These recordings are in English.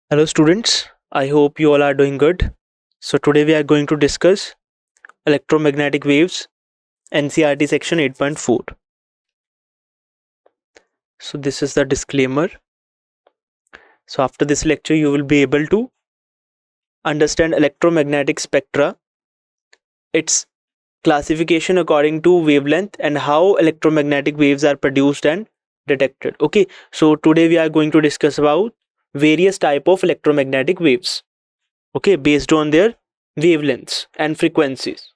Hello students, I hope you all are doing good. So today we are going to discuss electromagnetic waves NCERT section 8.4. So this is the disclaimer. So after this lecture you will be able to understand electromagnetic spectra, its classification according to wavelength and how electromagnetic waves are produced and detected. Okay, so today we are going to discuss about various type of electromagnetic waves, okay, based on their wavelengths and frequencies.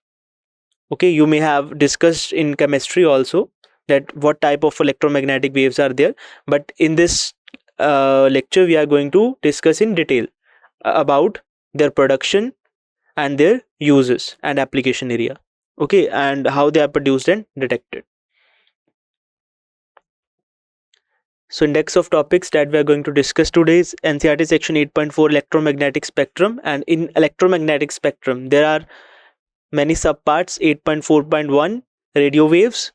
Okay, you may have discussed in chemistry also that what type of electromagnetic waves are there, but in this lecture we are going to discuss in detail about their production and their uses and application area, okay, and how they are produced and detected. So index of topics that we are going to discuss today is NCERT section 8.4 electromagnetic spectrum, and in electromagnetic spectrum there are many subparts. 8.4.1 radio waves,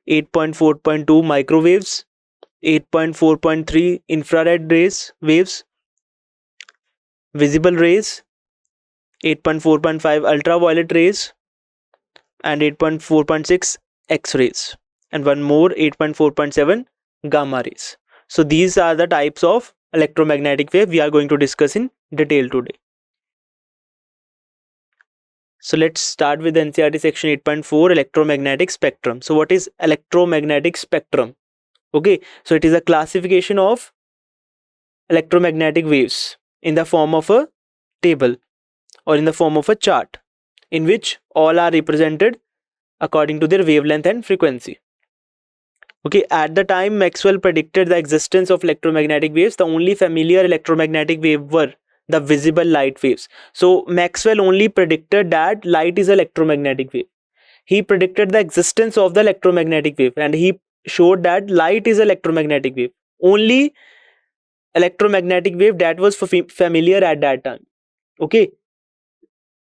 8.4.2 microwaves, 8.4.3 infrared waves, visible rays, 8.4.5 ultraviolet rays, and 8.4.6 X-rays, and one more 8.4.7 gamma rays. So these are the types of electromagnetic wave we are going to discuss in detail today. So let's start with NCERT section 8.4 electromagnetic spectrum. So what is electromagnetic spectrum? Okay, so it is a classification of electromagnetic waves in the form of a table or in the form of a chart in which all are represented according to their wavelength and frequency. Okay, at the time Maxwell predicted the existence of electromagnetic waves, the only familiar electromagnetic wave were the visible light waves. So Maxwell only predicted that light is electromagnetic wave. He predicted the existence of the electromagnetic wave and he showed that light is electromagnetic wave. Only electromagnetic wave that was familiar at that time. Okay,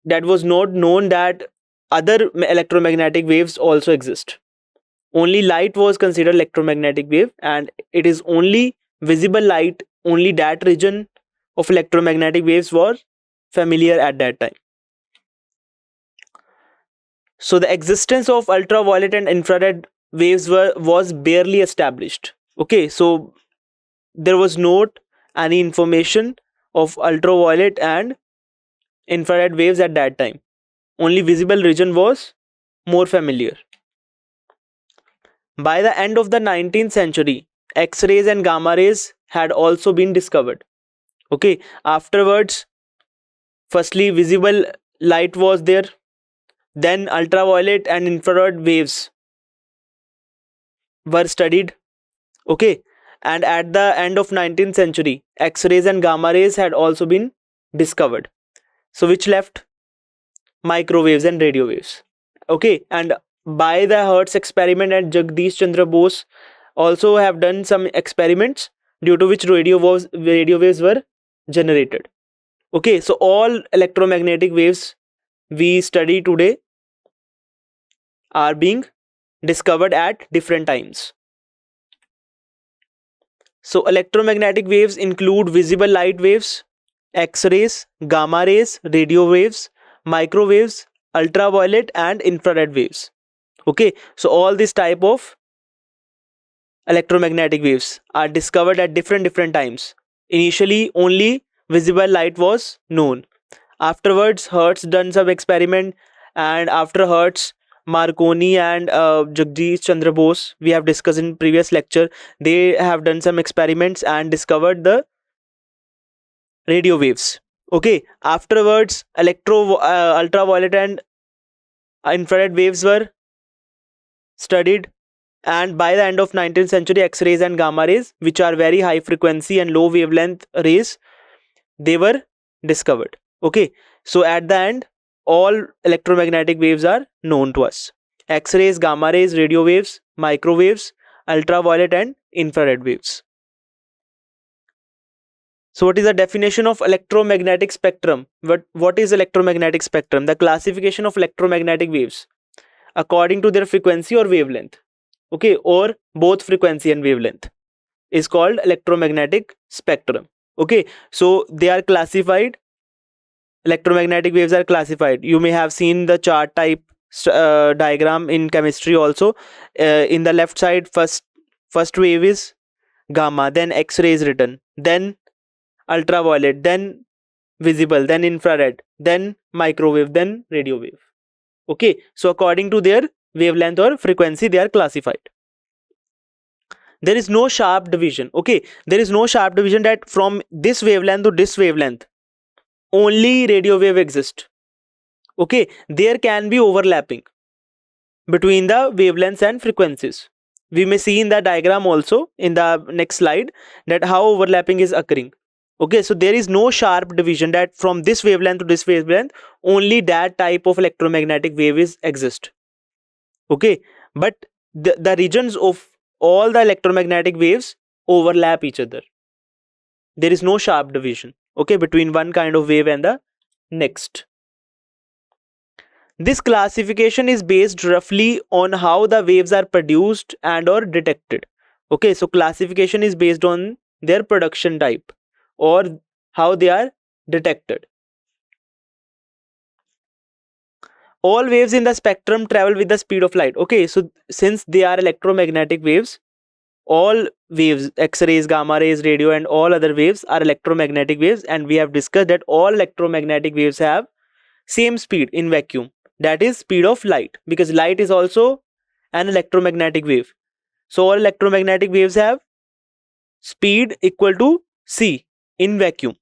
that was not known that other electromagnetic waves also exist. Only light was considered electromagnetic wave, and it is only visible light, only that region of electromagnetic waves were familiar at that time. So the existence of ultraviolet and infrared waves was barely established. Okay, so there was not any information of ultraviolet and infrared waves at that time. Only visible region was more familiar. By the end of the 19th century, X-rays and gamma rays had also been discovered. Okay, afterwards, firstly visible light was there, then ultraviolet and infrared waves were studied. Okay, and at the end of 19th century, X-rays and gamma rays had also been discovered. So which left microwaves and radio waves. Okay, and by the Hertz experiment and Jagdish Chandra Bose also have done some experiments due to which radio waves were generated. Okay, so all electromagnetic waves we study today are being discovered at different times. So electromagnetic waves include visible light waves, X-rays, gamma rays, radio waves, microwaves, ultraviolet and infrared waves. Okay, so all these type of electromagnetic waves are discovered at different times. Initially only visible light was known. Afterwards Hertz done some experiment, and after Hertz, Marconi and Jagdish Chandra Bose, we have discussed in previous lecture, they have done some experiments and discovered the radio waves. Okay, afterwards ultraviolet and infrared waves were studied, and by the end of 19th century, X-rays and gamma rays, which are very high frequency and low wavelength rays, they were discovered. Okay, so at the end all electromagnetic waves are known to us: X-rays, gamma rays, radio waves, microwaves, ultraviolet and infrared waves. So what is the definition of electromagnetic spectrum? What is electromagnetic spectrum? The classification of electromagnetic waves according to their frequency or wavelength, okay, or both frequency and wavelength, is called electromagnetic spectrum. Okay, so they are classified. Electromagnetic waves are classified. You may have seen the chart type diagram in chemistry also. In the left side, first wave is gamma, then X-ray is written, then ultraviolet, then visible, then infrared, then microwave, then radio wave. Okay, so according to their wavelength or frequency, they are classified. There is no sharp division. Okay, there is no sharp division that from this wavelength to this wavelength only radio wave exists. Okay, there can be overlapping between the wavelengths and frequencies. We may see in the diagram also in the next slide that how overlapping is occurring. Okay, so there is no sharp division that from this wavelength to this wavelength only that type of electromagnetic wave is exist. Okay, but the regions of all the electromagnetic waves overlap each other. There is no sharp division, okay, between one kind of wave and the next. This classification is based roughly on how the waves are produced and or detected. Okay, so classification is based on their production type or how they are detected. All waves in the spectrum travel with the speed of light. Okay, so since they are electromagnetic waves, all waves, X-rays, gamma rays, radio and all other waves are electromagnetic waves, and we have discussed that all electromagnetic waves have same speed in vacuum, that is speed of light, because light is also an electromagnetic wave. So all electromagnetic waves have speed equal to c in vacuum.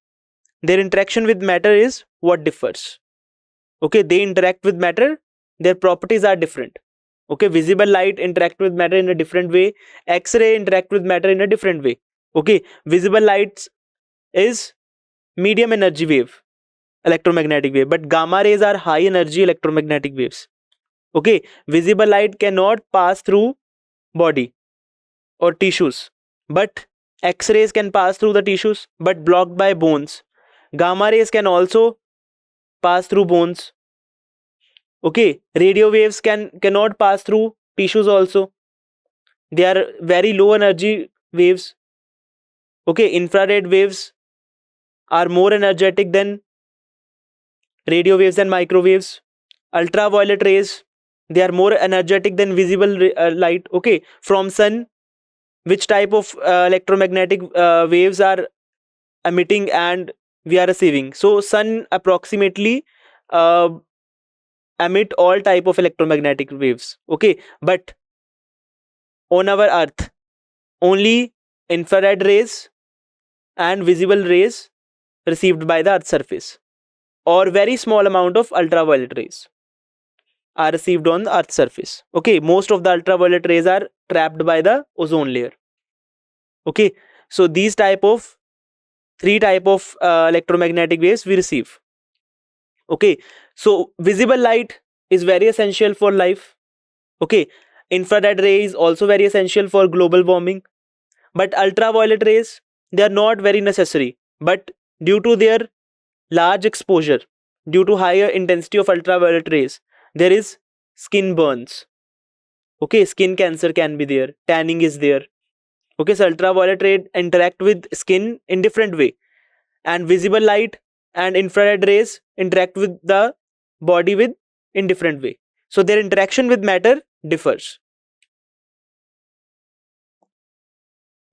Their interaction with matter is what differs. Okay, they interact with matter, their properties are different. Okay, visible light interact with matter in a different way, X-ray interact with matter in a different way. Okay, visible light is medium energy wave, electromagnetic wave, but gamma rays are high energy electromagnetic waves. Okay, visible light cannot pass through body or tissues, but X-rays can pass through the tissues but blocked by bones. Gamma rays can also pass through bones. Okay, radio waves cannot pass through tissues also. They are very low energy waves. Okay, infrared waves are more energetic than radio waves and microwaves. Ultraviolet rays, they are more energetic than visible light. Okay, from sun, which type of electromagnetic waves are emitting and we are receiving? So sun approximately uh, emit all type of electromagnetic waves. Okay, but on our earth only infrared rays and visible rays received by the earth's surface, or very small amount of ultraviolet rays are received on the earth's surface. Okay, most of the ultraviolet rays are trapped by the ozone layer. Okay, so these type of three type of electromagnetic waves we receive. Okay, so visible light is very essential for life. Okay, infrared ray is also very essential for global warming, but ultraviolet rays, they are not very necessary, but due to their large exposure, due to higher intensity of ultraviolet rays, there is skin burns. Okay, skin cancer can be there, tanning is there. Okay, so ultraviolet ray interact with skin in different way, and visible light and infrared rays interact with the body with in different way, so their interaction with matter differs.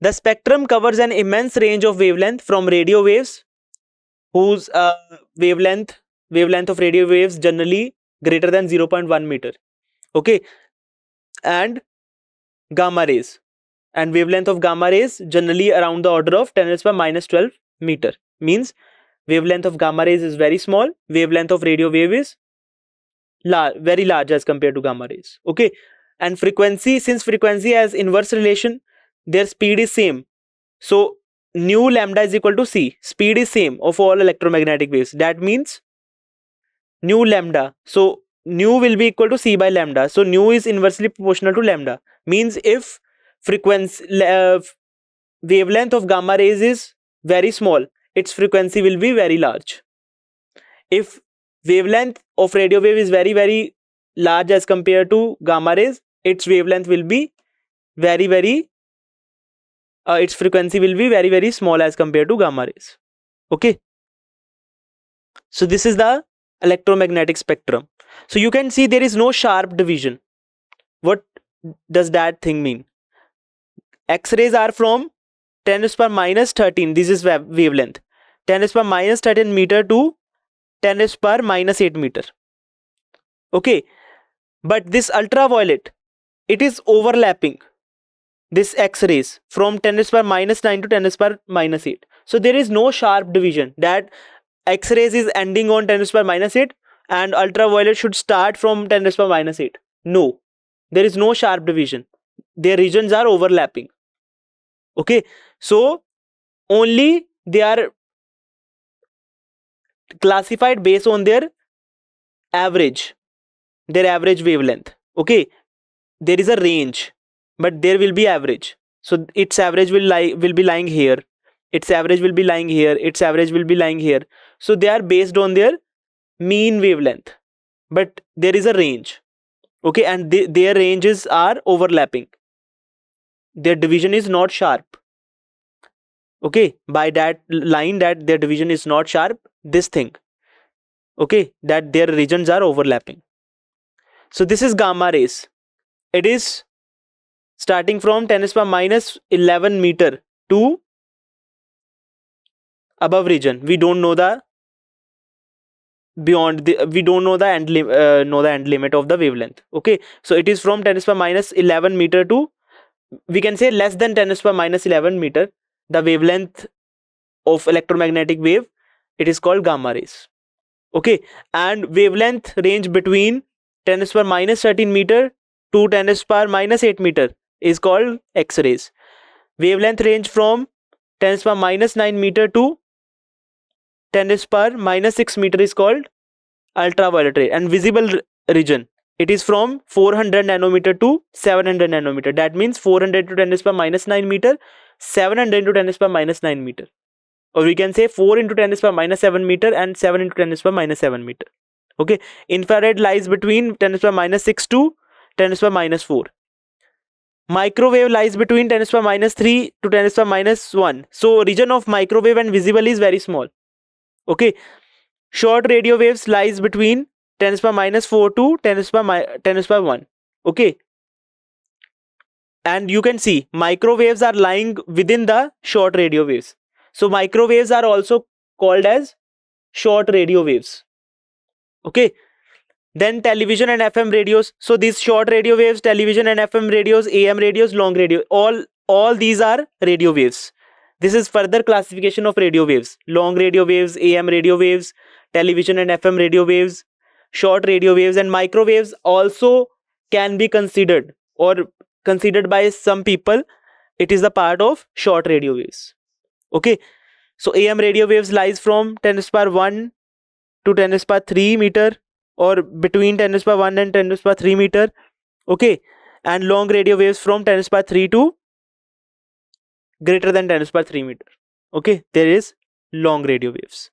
The spectrum covers an immense range of wavelength, from radio waves whose wavelength of radio waves generally greater than 0.1 meter. Okay, and gamma rays, and wavelength of gamma rays generally around the order of 10 raised by minus 12 meter. Means wavelength of gamma rays is very small, wavelength of radio wave is very large as compared to gamma rays. Okay, and frequency, since frequency has inverse relation, their speed is same. So nu lambda is equal to c, speed is same of all electromagnetic waves. That means nu lambda, so nu will be equal to c by lambda, so nu is inversely proportional to lambda. Means if frequency wavelength of gamma rays is very small, its frequency will be very large. If wavelength of radio wave is very large as compared to gamma rays, its wavelength will be very its frequency will be very, very small as compared to gamma rays. Okay. So this is the electromagnetic spectrum. So you can see there is no sharp division. What does that thing mean? X-rays are from 10 to the power minus 13. This is wavelength. 10 to the power minus 13 meter to 10 to the power minus 8 meter. Okay. But this ultraviolet, it is overlapping this X-rays from 10 to the power minus 9 to 10 to the power minus 8. So there is no sharp division that X-rays is ending on 10 to the power minus 8 and ultraviolet should start from 10 to the power minus 8. No, there is no sharp division. Their regions are overlapping. Okay, so only they are classified based on their average wavelength. Okay, there is a range, but there will be average. So its average will be lying here. Its average will be lying here. Its average will be lying here. So they are based on their mean wavelength, but there is a range. Okay, and their ranges are overlapping. Their division is not sharp. Okay, by that line that their division is not sharp, this thing. Okay, that their regions are overlapping. So this is gamma rays. It is starting from 10 to the power minus 11 meter to above region. We don't know the we don't know the end limit of the wavelength. Okay, so it is from 10 to the power minus 11 meter to, we can say, less than 10 to the power minus 11 meter. The wavelength of electromagnetic wave, it is called gamma rays. Okay, and wavelength range between 10 to the power minus 13 meter to 10 to the power minus 8 meter is called X-rays. Wavelength range from 10 to the power minus 9 meter to 10 to the power minus 6 meter is called ultraviolet ray. And visible region, it is from 400 nanometer to 700 nanometer. That means 400 to 10 to the power minus 9 meter, 700 to 10 to the power minus 9 meter. Or we can say 4 into 10 to the power minus 7 meter and 7 into 10 to the power minus 7 meter. Okay, infrared lies between 10 to the power minus 6 to 10 to the power minus 4. Microwave lies between 10 to the power minus 3 to 10 to the power minus 1. So region of microwave and visible is very small. Okay, short radio waves lies between 10 to the power minus 4 to 10 to the power 1. Okay, and you can see microwaves are lying within the short radio waves. So microwaves are also called as short radio waves. Okay, then television and FM radios. So these short radio waves, television and FM radios, AM radios, long radio, all these are radio waves. This is further classification of radio waves: long radio waves, AM radio waves, television and FM radio waves, short radio waves. And microwaves also can be considered, or considered by some people, it is the part of short radio waves. Okay, so AM radio waves lies from 10 to the power 1 to 10 to the power 3 meter, or between 10 to the power 1 and 10 to the power 3 meter. Okay, and long radio waves from 10 to the power 3 to greater than 10 to the power 3 meter. Okay, there is long radio waves.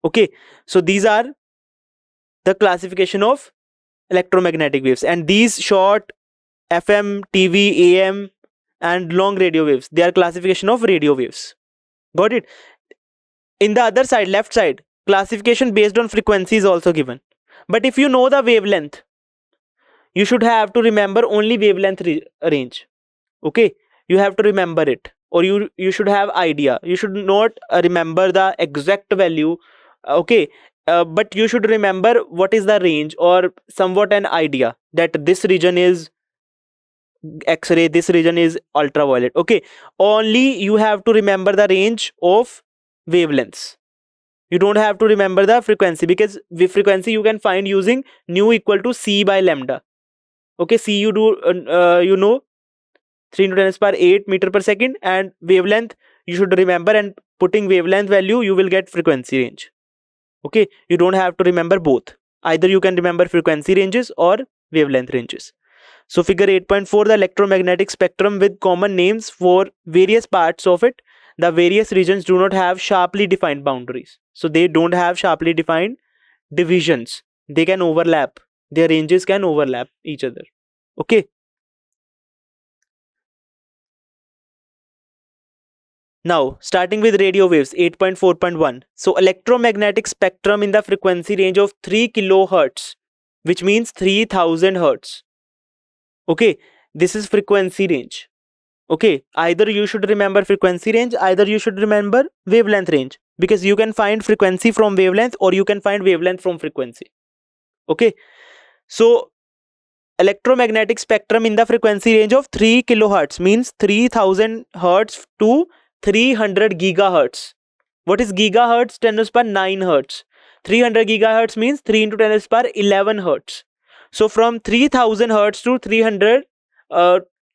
Okay, so these are the classification of electromagnetic waves, and these short FM, TV, AM and long radio waves, they are classification of radio waves. Got it? In the other side, left side, classification based on frequency is also given. But if you know the wavelength, you should have to remember only wavelength range. Okay, you have to remember it, or you should have idea. You should not remember the exact value. Okay, but you should remember what is the range, or somewhat an idea that this region is X-ray, this region is ultraviolet. Okay, only you have to remember the range of wavelengths. You don't have to remember the frequency, because the frequency you can find using nu equal to c by lambda. Okay, c you do you know 3 into 10 to the power 8 meter per second, and wavelength you should remember, and putting wavelength value you will get frequency range. Okay, you don't have to remember both. Either you can remember frequency ranges or wavelength ranges. So figure 8.4, the electromagnetic spectrum with common names for various parts of it. The various regions do not have sharply defined boundaries. So they don't have sharply defined divisions. They can overlap. Their ranges can overlap each other. Okay. Now, starting with radio waves 8.4.1. So, electromagnetic spectrum in the frequency range of 3 kilohertz, which means 3000 hertz. Okay, this is frequency range. Okay, either you should remember frequency range, either you should remember wavelength range, because you can find frequency from wavelength or you can find wavelength from frequency. Okay, so electromagnetic spectrum in the frequency range of 3 kilohertz means 3000 hertz to 300 gigahertz. What is gigahertz? 10 to the power 9 hertz. 300 gigahertz means 3 into 10 to the power 11 hertz. So from 3000 hertz to 300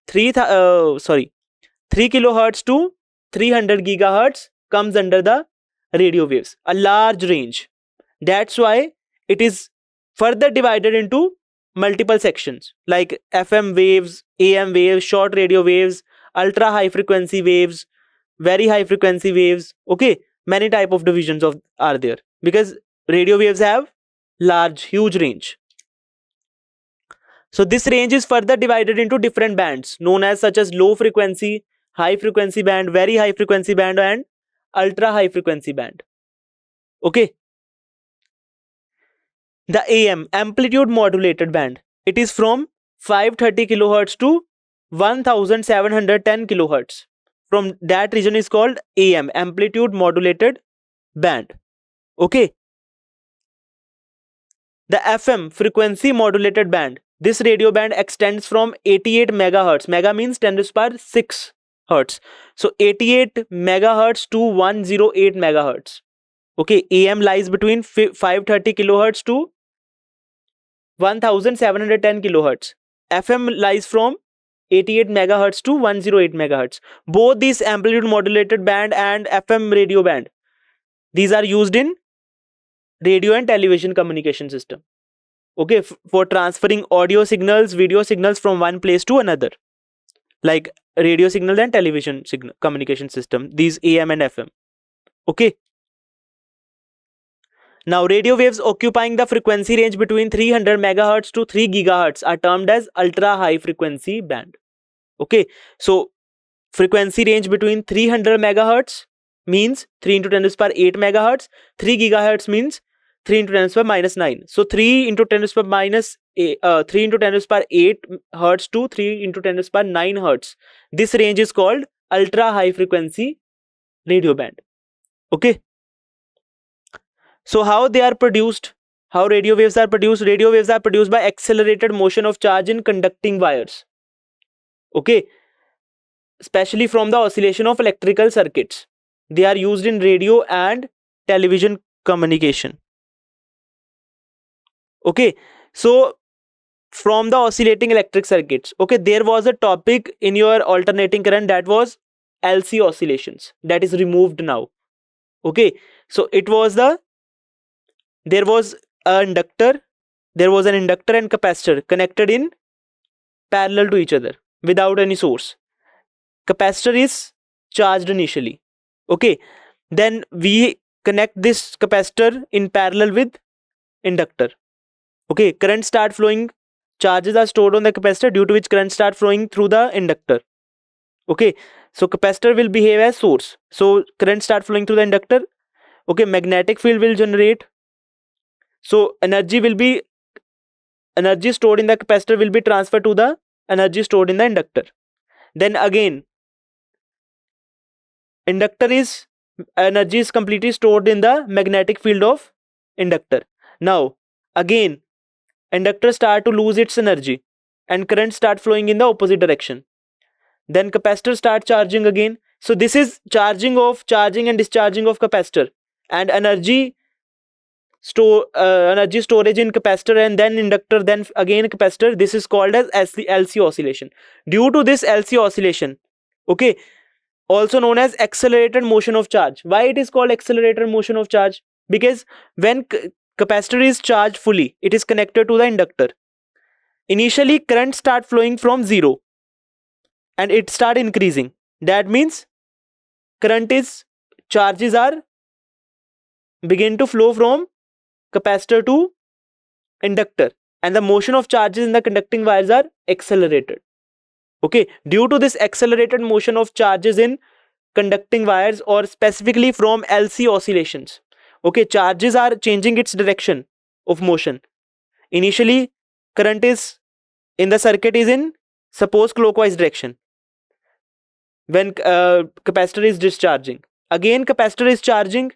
3 kilohertz to 300 gigahertz comes under the radio waves, a large range. That's why it is further divided into multiple sections like FM waves, AM waves, short radio waves, ultra high frequency waves, very high frequency waves. Okay, many type of divisions of are there because radio waves have large, huge range. So this range is further divided into different bands known as such as low frequency, high frequency band, very high frequency band, and ultra high frequency band. Okay. The AM, amplitude modulated band, it is from 530 kilohertz to 1710 kilohertz. From that region is called AM, amplitude modulated band. Okay. The FM, frequency modulated band, this radio band extends from 88 megahertz. Mega means 10 to the power 6 hertz. So 88 megahertz to 108 megahertz. Okay, AM lies between 530 kilohertz to 1710 kilohertz. FM lies from 88 megahertz to 108 megahertz. Both these amplitude modulated band and FM radio band, these are used in radio and television communication system. Okay, for transferring audio signals, video signals from one place to another, like radio signal and television signal communication system, these AM and FM. Okay. Now, radio waves occupying the frequency range between 300 megahertz to 3 gigahertz are termed as ultra high frequency band. Okay, so frequency range between 300 megahertz means 3 into 10 to the power 8 megahertz. 3 gigahertz means 3 into 10 to the power minus 9. So 3 into 10 to the power minus 3 into 10 to the power 8 hertz to 3 into 10 to the power 9 hertz. This range is called ultra high frequency radio band. Okay. So how they are produced? How radio waves are produced? Radio waves are produced by accelerated motion of charge in conducting wires. Okay. Especially from the oscillation of electrical circuits. They are used in radio and television communication. Okay. So from the oscillating electric circuits. Okay. There was a topic in your alternating current that was LC oscillations. That is removed now. Okay. So it was there was an inductor and capacitor connected in parallel to each other without any source. Capacitor is charged initially. Okay. Then we connect this capacitor in parallel with inductor. Okay. Current start flowing. Charges are stored on the capacitor, due to which current start flowing through the inductor. Okay. So capacitor will behave as source. So current start flowing through the inductor. Okay. Magnetic field will generate. So energy stored in the capacitor will be transferred to the energy stored in the inductor. Then again, energy is completely stored in the magnetic field of inductor. Now again, inductor start to lose its energy and current start flowing in the opposite direction. Then capacitor start charging again. So this is charging and discharging of capacitor, and energy storage in capacitor, and then inductor, then again capacitor. This is called as LC oscillation. Due to this LC oscillation, okay, also known as accelerated motion of charge. Why it is called accelerated motion of charge? Because when capacitor is charged fully, it is connected to the inductor. Initially current start flowing from 0 and it start increasing. That means charges are begin to flow from capacitor to inductor, and the motion of charges in the conducting wires are accelerated. Okay, due to this accelerated motion of charges in conducting wires or specifically from LC oscillations. Okay, charges are changing its direction of motion. Initially, current is in the circuit is in suppose clockwise direction when capacitor is discharging. Again, capacitor is charging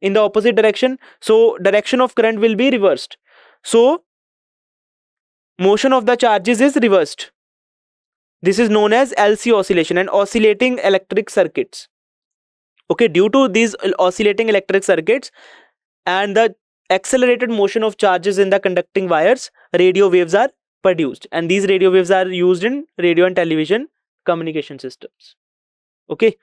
in the opposite direction, so direction of current will be reversed. So motion of the charges is reversed. This is known as LC oscillation and oscillating electric circuits. Okay, due to these oscillating electric circuits and the accelerated motion of charges in the conducting wires, radio waves are produced, and these radio waves are used in radio and television communication systems. Okay.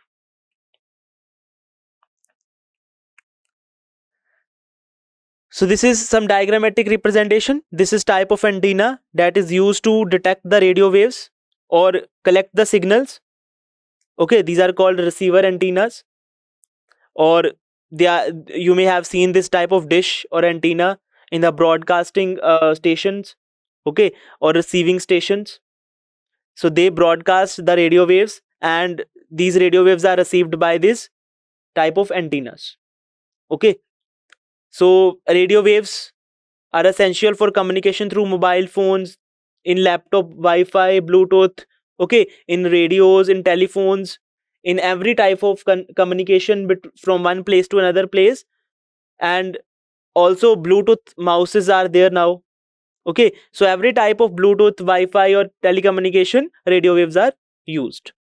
So this is some diagrammatic representation. This is type of antenna that is used to detect the radio waves or collect the signals. Okay, these are called receiver antennas, or they are, you may have seen this type of dish or antenna in the broadcasting stations, okay, or receiving stations. So they broadcast the radio waves, and these radio waves are received by this type of antennas. Okay, so radio waves are essential for communication through mobile phones, in laptop, Wi-Fi, Bluetooth, okay, in radios, in telephones, in every type of communication from one place to another place. And also Bluetooth mouses are there now. Okay, so every type of Bluetooth, Wi-Fi or telecommunication, radio waves are used.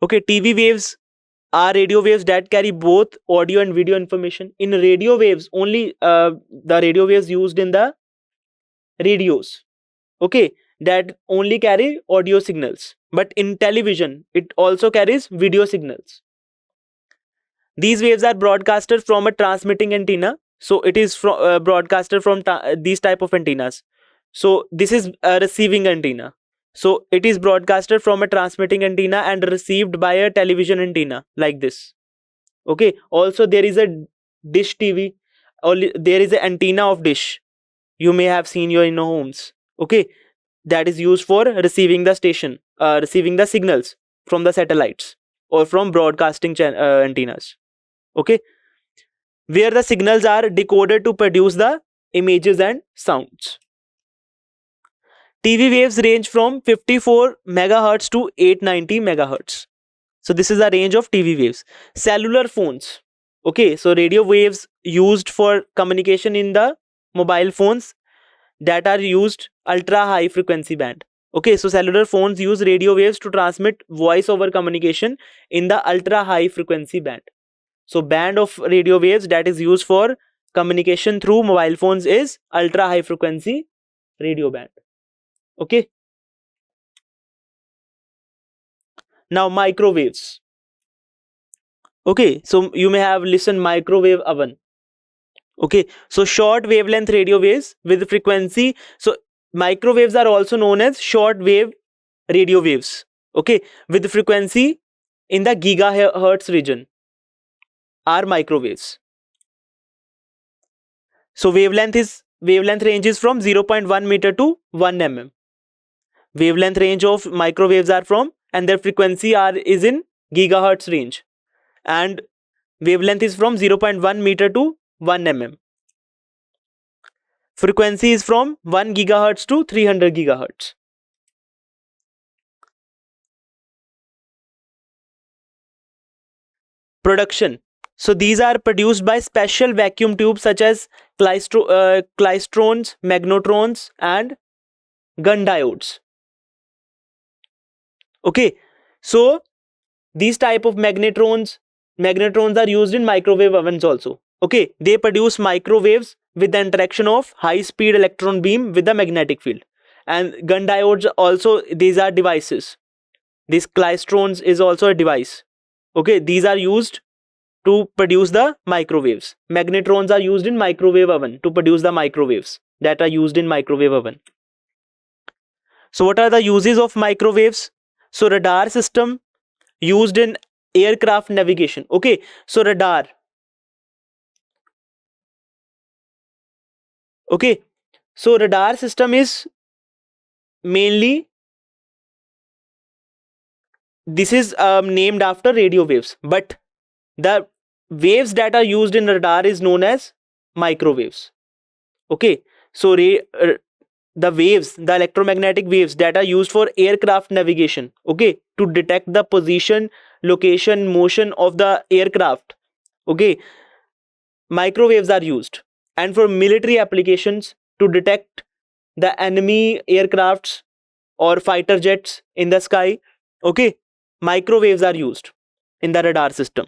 Okay, TV waves are radio waves that carry both audio and video information. In radio waves, only the radio waves used in the radios, okay, that only carry audio signals, but in television it also carries video signals. These waves are broadcasted from a transmitting antenna, so it is from broadcasted from these type of antennas. So this is a receiving antenna, so it is broadcasted from a transmitting antenna and received by a television antenna like this. Okay, also there is a dish TV, or there is an antenna of dish, you may have seen your in homes. Okay, that is used for receiving the station, receiving the signals from the satellites or from broadcasting antennas. Okay, where the signals are decoded to produce the images and sounds. TV waves range from 54 megahertz to 890 megahertz. So this is the range of TV waves. Cellular phones. Okay, so radio waves used for communication in the mobile phones that are used ultra high frequency band. Okay, so cellular phones use radio waves to transmit voice over communication in the ultra high frequency band. So band of radio waves that is used for communication through mobile phones is ultra high frequency radio band. Okay, now microwaves. Okay, so you may have listened microwave oven. Okay, so short wavelength radio waves with frequency. So microwaves are also known as short wave radio waves. Okay, with frequency in the gigahertz region are microwaves. So wavelength range is from 0.1 meter to 1 mm. Wavelength range of microwaves are from, and their frequency is in gigahertz range, and wavelength is from 0.1 meter to 1 mm. Frequency is from 1 gigahertz to 300 gigahertz. Production. So these are produced by special vacuum tubes such as klystrons, magnetrons, and gun diodes. Okay, so these type of magnetrons are used in microwave ovens also. Okay, they produce microwaves with the interaction of high speed electron beam with the magnetic field. And gun diodes also, these are devices. This klystrons is also a device. Okay, these are used to produce the microwaves. Magnetrons are used in microwave oven to produce the microwaves that are used in microwave oven. So what are the uses of microwaves? So radar system used in aircraft navigation. Okay, so radar. Okay, so radar system is mainly this is named after radio waves, but the waves that are used in radar is known as microwaves. Okay, so the waves, the electromagnetic waves that are used for aircraft navigation, okay, to detect the position, location, motion of the aircraft, okay, microwaves are used. And for military applications, to detect the enemy aircrafts or fighter jets in the sky, okay, microwaves are used in the radar system.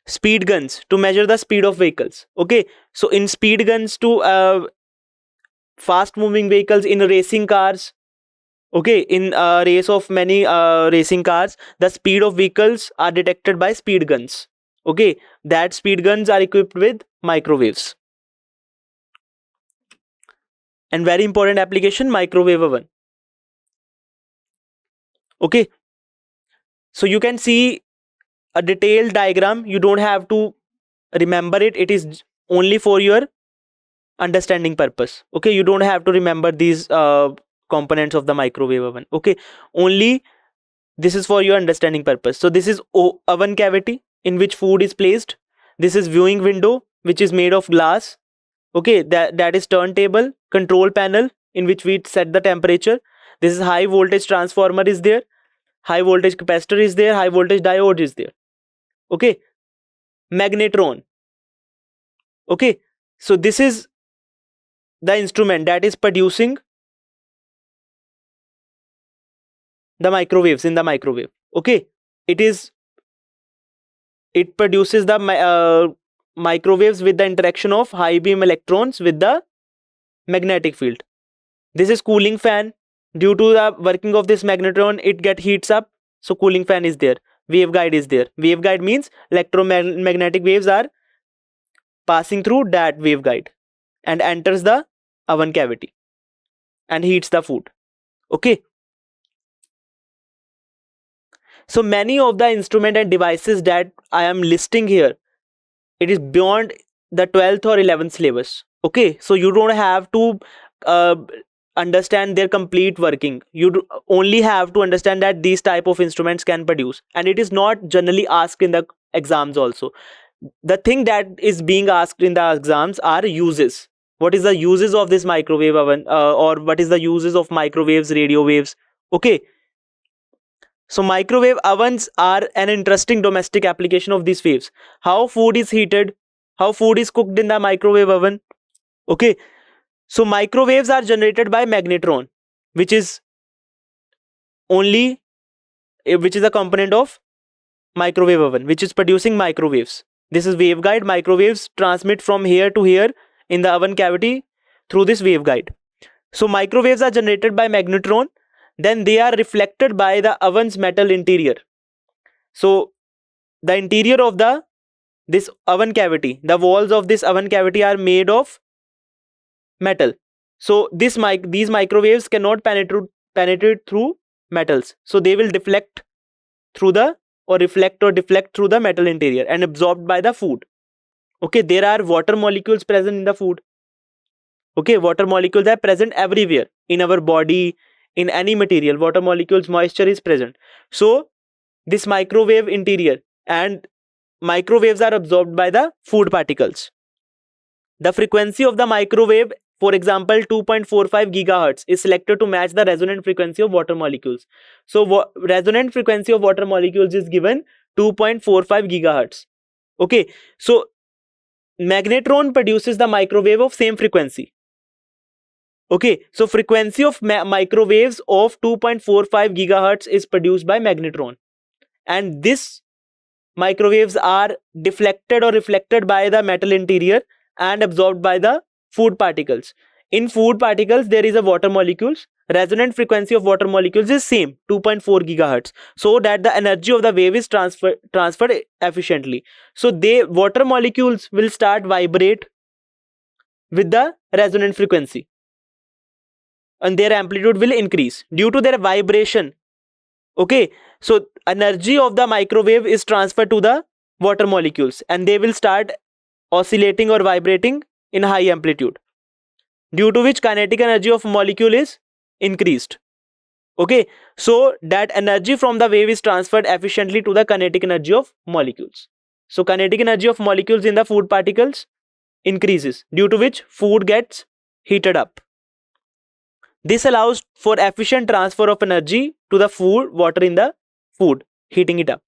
Speed guns to measure the speed of vehicles, okay, so in speed guns to fast moving vehicles, in racing cars, okay, in a race of many racing cars, the speed of vehicles are detected by speed guns, okay, that speed guns are equipped with microwaves. And very important application, microwave oven, okay, so you can see a detailed diagram, you don't have to remember it, it is only for your understanding purpose, okay, you don't have to remember these components of the microwave oven, okay, only this is for your understanding purpose. So this is oven cavity in which food is placed, this is viewing window which is made of glass, okay, that is turntable, control panel in which we set the temperature, this is high voltage transformer is there, high voltage capacitor is there, high voltage diode is there, okay, magnetron, okay, so this is the instrument that is producing the microwaves in the microwave, okay, it is, it produces the microwaves with the interaction of high beam electrons with the magnetic field. This is cooling fan, due to the working of this magnetron it get heats up, so cooling fan is there, waveguide is there, waveguide means electromagnetic waves are passing through that waveguide and enters the oven cavity and heats the food, okay. So many of the instrument and devices that I am listing here, it is beyond the 12th or 11th syllabus, okay, so you don't have to uh, understand their complete working, you only have to understand that these type of instruments can produce, and it is not generally asked in the exams also. The thing that is being asked in the exams are uses, what is the uses of this microwave oven, or what is the uses of microwaves, radio waves, okay. So microwave ovens are an interesting domestic application of these waves. How food is heated, how food is cooked in the microwave oven. Okay. So microwaves are generated by magnetron, which is only which is a component of microwave oven, which is producing microwaves. This is waveguide. Microwaves transmit from here to here in the oven cavity through this waveguide. So microwaves are generated by magnetron, then they are reflected by the oven's metal interior. So the interior of this oven cavity, the walls of this oven cavity are made of metal. So these microwaves cannot penetrate through metals, so they will deflect through the or reflect or deflect through the metal interior and absorbed by the food. Okay, there are water molecules present in the food. Okay, water molecules are present everywhere in our body, in any material, water molecules, moisture is present. So this microwave interior and microwaves are absorbed by the food particles. The frequency of the microwave, for example 2.45 gigahertz, is selected to match the resonant frequency of water molecules. So resonant frequency of water molecules is given 2.45 gigahertz. Okay, so magnetron produces the microwave of same frequency. Okay, so frequency of microwaves of 2.45 gigahertz is produced by magnetron, and this microwaves are deflected or reflected by the metal interior and absorbed by the food particles. In food particles there is a water molecules. Resonant frequency of water molecules is same 2.4 gigahertz, so that the energy of the wave is transferred efficiently. So water molecules will start vibrate with the resonant frequency, and their amplitude will increase due to their vibration. Okay, so energy of the microwave is transferred to the water molecules and they will start oscillating or vibrating in high amplitude, due to which kinetic energy of molecule is increased. Okay, so that energy from the wave is transferred efficiently to the kinetic energy of molecules. So kinetic energy of molecules in the food particles increases, due to which food gets heated up. This allows for efficient transfer of energy to the food, water in the food, heating it up.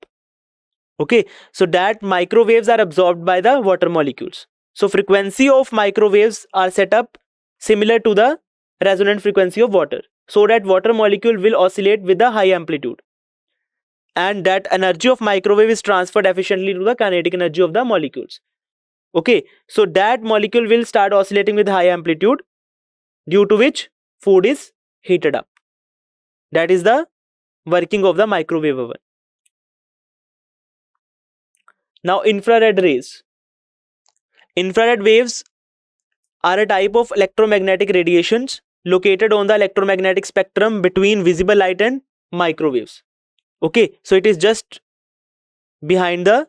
Okay, so that microwaves are absorbed by the water molecules. So frequency of microwaves are set up similar to the resonant frequency of water, so that water molecule will oscillate with the high amplitude, and that energy of microwave is transferred efficiently to the kinetic energy of the molecules. Okay, so that molecule will start oscillating with high amplitude, due to which food is heated up. That is the working of the microwave oven. Now infrared rays. Infrared waves are a type of electromagnetic radiations located on the electromagnetic spectrum between visible light and microwaves. Okay, so it is just behind the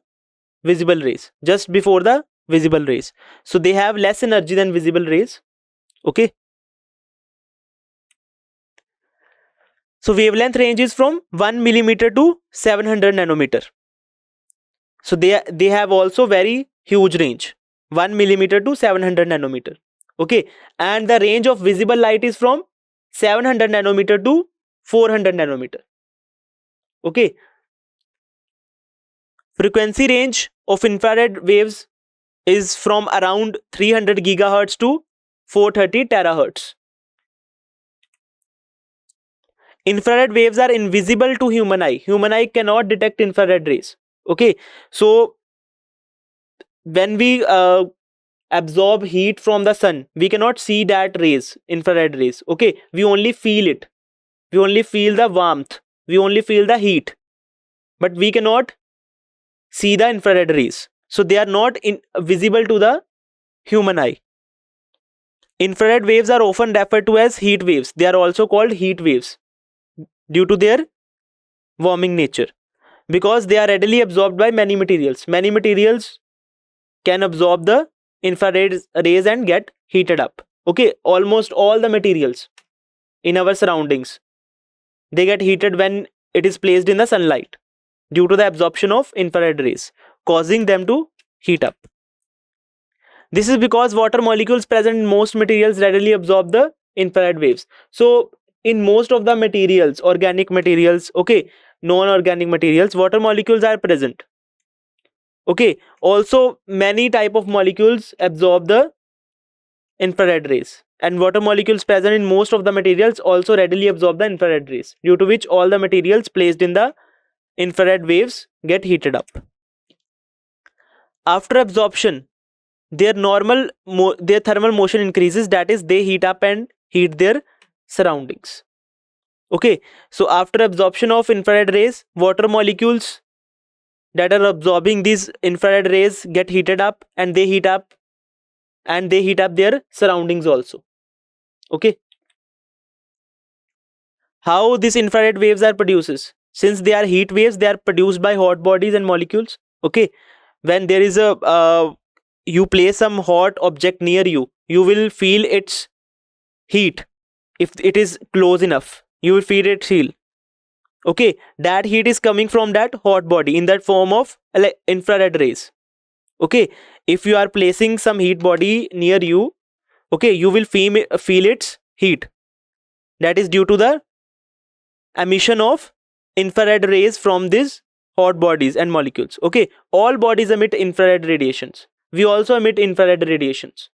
visible rays, just before the visible rays. So they have less energy than visible rays. Okay, so wavelength range is from 1 millimeter to 700 nanometer. So they have also very huge range, 1 millimeter to 700 nanometer. Okay, and the range of visible light is from 700 nanometer to 400 nanometer. Okay, frequency range of infrared waves is from around 300 gigahertz to 430 terahertz. Infrared waves are invisible to human eye. Human eye cannot detect infrared rays. Okay, so when we absorb heat from the sun, we cannot see that rays, infrared rays. Okay, we only feel it. We only feel the warmth. We only feel the heat. But we cannot see the infrared rays. So they are not visible to the human eye. Infrared waves are often referred to as heat waves. They are also called heat waves due to their warming nature, because they are readily absorbed by many materials. Many materials can absorb the infrared rays and get heated up. Okay, almost all the materials in our surroundings, they get heated when it is placed in the sunlight due to the absorption of infrared rays, causing them to heat up. This is because water molecules present in most materials readily absorb the infrared waves. So in most of the materials, organic materials, okay, non-organic materials, water molecules are present. Okay, also many type of molecules absorb the infrared rays, and water molecules present in most of the materials also readily absorb the infrared rays, due to which all the materials placed in the infrared waves get heated up. After absorption, their their thermal motion increases, that is they heat up and heat their surroundings. Okay, so after absorption of infrared rays, water molecules that are absorbing these infrared rays get heated up, and they heat up their surroundings also. Okay, how these infrared waves are produced? Since they are heat waves, they are produced by hot bodies and molecules. Okay, when there is a you place some hot object near you, you will feel its heat. If it is close enough, you will feel its heat. Okay, that heat is coming from that hot body in that form of infrared rays. Okay, if you are placing some heat body near you, okay, you will feel its heat. That is due to the emission of infrared rays from these hot bodies and molecules. Okay, all bodies emit infrared radiations. We also emit infrared radiations.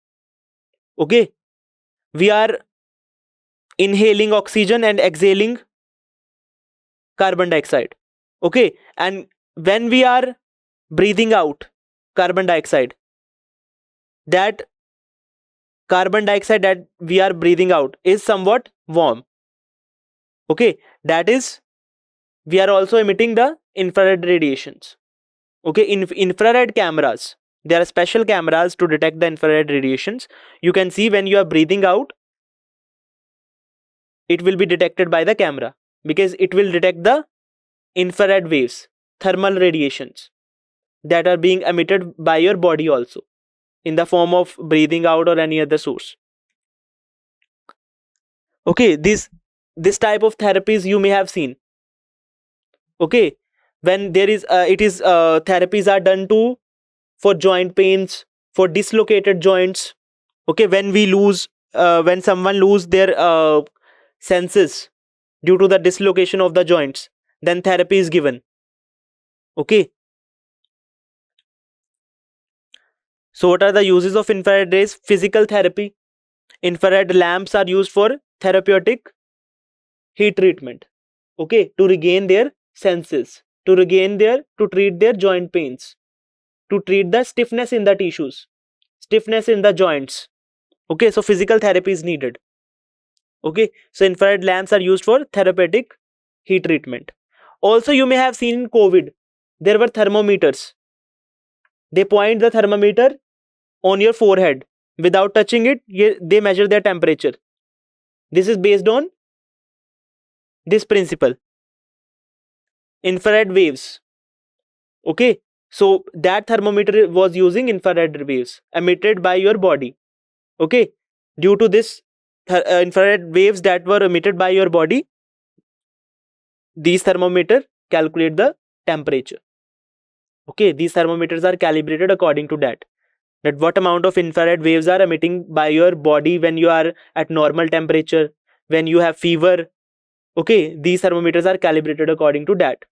Okay, we are inhaling oxygen and exhaling carbon dioxide. Okay, and when we are breathing out carbon dioxide, that carbon dioxide that we are breathing out is somewhat warm. Okay, that is, we are also emitting the infrared radiations. Okay, infrared cameras, there are special cameras to detect the infrared radiations. You can see when you are breathing out, it will be detected by the camera, because it will detect the infrared waves, thermal radiations that are being emitted by your body also. in the form of breathing out or any other source. Okay, this type of therapies you may have seen. Okay, when there is it is therapies are done to for joint pains, for dislocated joints. Okay, when we lose when someone lose their senses due to the dislocation of the joints, then therapy is given. Okay, so what are the uses of infrared rays? Physical therapy. Infrared lamps are used for therapeutic heat treatment. Okay, to regain their senses, to treat their joint pains, to treat the stiffness in the tissues, stiffness in the joints. Okay, so physical therapy is needed. Okay, so infrared lamps are used for therapeutic heat treatment. Also, you may have seen in COVID, there were thermometers. They point the thermometer on your forehead. Without touching it, they measure their temperature. This is based on this principle, infrared waves. Okay, so that thermometer was using infrared waves emitted by your body. Okay, due to this infrared waves that were emitted by your body, these thermometer calculate the temperature. Okay, these thermometers are calibrated according to that what amount of infrared waves are emitting by your body when you are at normal temperature, when you have fever. Okay, these thermometers are calibrated according to that,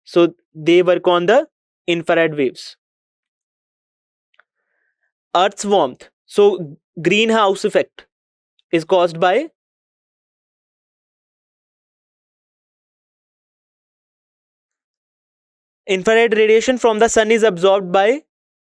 so they work on the infrared waves. Earth's warmth. So greenhouse effect is caused by infrared radiation from the sun is absorbed by